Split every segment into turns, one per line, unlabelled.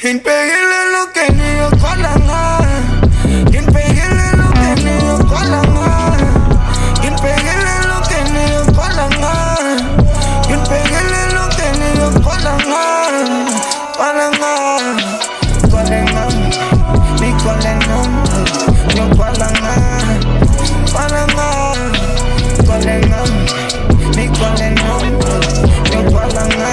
Impegile lo que ni yo colanga. Impegile lo que ni yo colanga. Impegile lo que ni yo colanga. Impegile lo que ni yo colanga. Colanga, colanga, mi colanga, yo colanga. Colanga, colanga, mi colanga, yo colanga.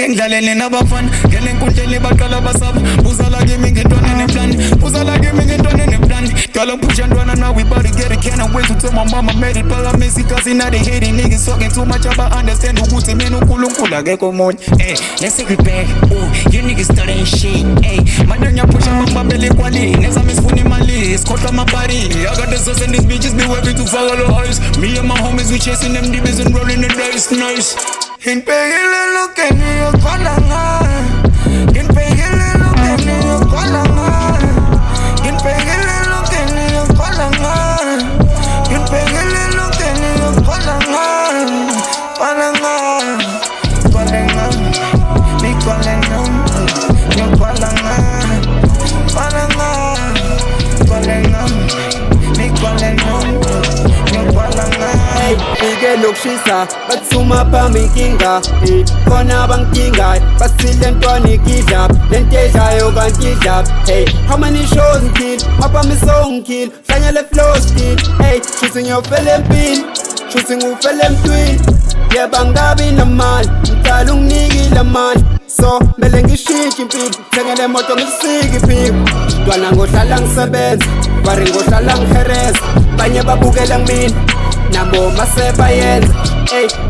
Ngidlalele nabafana ngele nkundleni baqala basaba uzala kimi ngintwana neplan uzala kimi ngintwana neplan dala pusha ntwana now we about to get it can't wait to tell my mama made it but I miss it cause now they hating niggas talking too much about understand ukuthi mina uNkulunkulu akekho omunye let's take it back you niggas start ain't shit manje ngiyapusha ngibambele kwali nezami sifuna imali isikhohlwa amabari I got the sauce and these bitches be waiting to FAKALOICE me and my homies we chasing them demons and rolling the dice nice. Impegile lo que ni yo colanga. Impegile lo que ni yo colanga. Impegile lo que ni yo colanga. Impegile lo que ni yo colanga. Colanga, colanga, mi colanga, yo colanga. Colanga, colanga, mi colanga, yo colanga.
Fike lokushisa bathuma phambi inkinga khona bankinga basile ntwana ikidla lento edlayo kanti idla how many shows ngikill maphambi song kill hlanyele flow still shuthi ngiyofela empini shuthi ngufela emntwini yeba ngabi namali ngicala unginikile amandla so mele ngishintshe impilo thengele moto ngisike iphiko ntwana ngohlala ngisebenza bari ngohlala ngihereza banye babukela ngimina nabo maseba yenza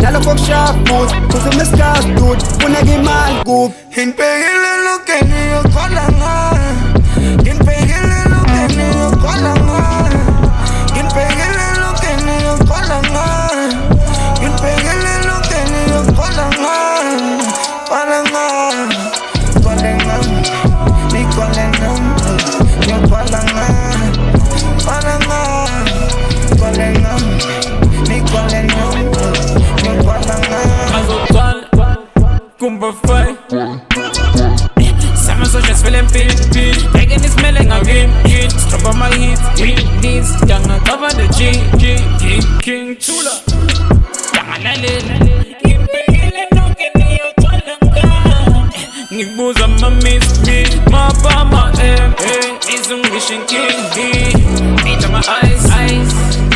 nalokho kushafuza kuthi umesikazi dude funeka imali kubi
Impegile lo que ni yo colanga. Impegile lo que ni yo colanga. Impegile lo que ni yo colanga. Impegile lo que ni yo colanga. Colanga, colanga, mi colanga, yo colanga. Colanga, colanga, mi colanga, yo colanga.
Kumba fai Sama so just feeling pin Taking this smelling again Strap on my hits This Young cover the G King Chula Young Nalil Impegile no que ni yo colanga Nigbuza mamis me Maphama Is a mission king Into my eyes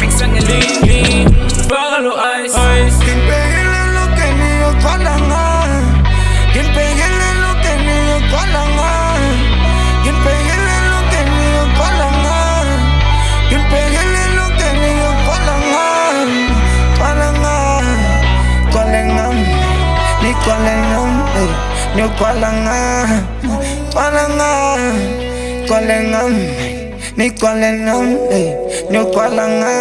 Mix and lean FAKALOICE
Impegile lo que ni yo colanga. Impegile lo que ni yo colanga. Impegile lo que ni yo colanga. Impegile lo que ni yo colanga. Colanga, colanga, mi colanga, yo colanga. Colanga, colanga, mi colanga, yo colanga.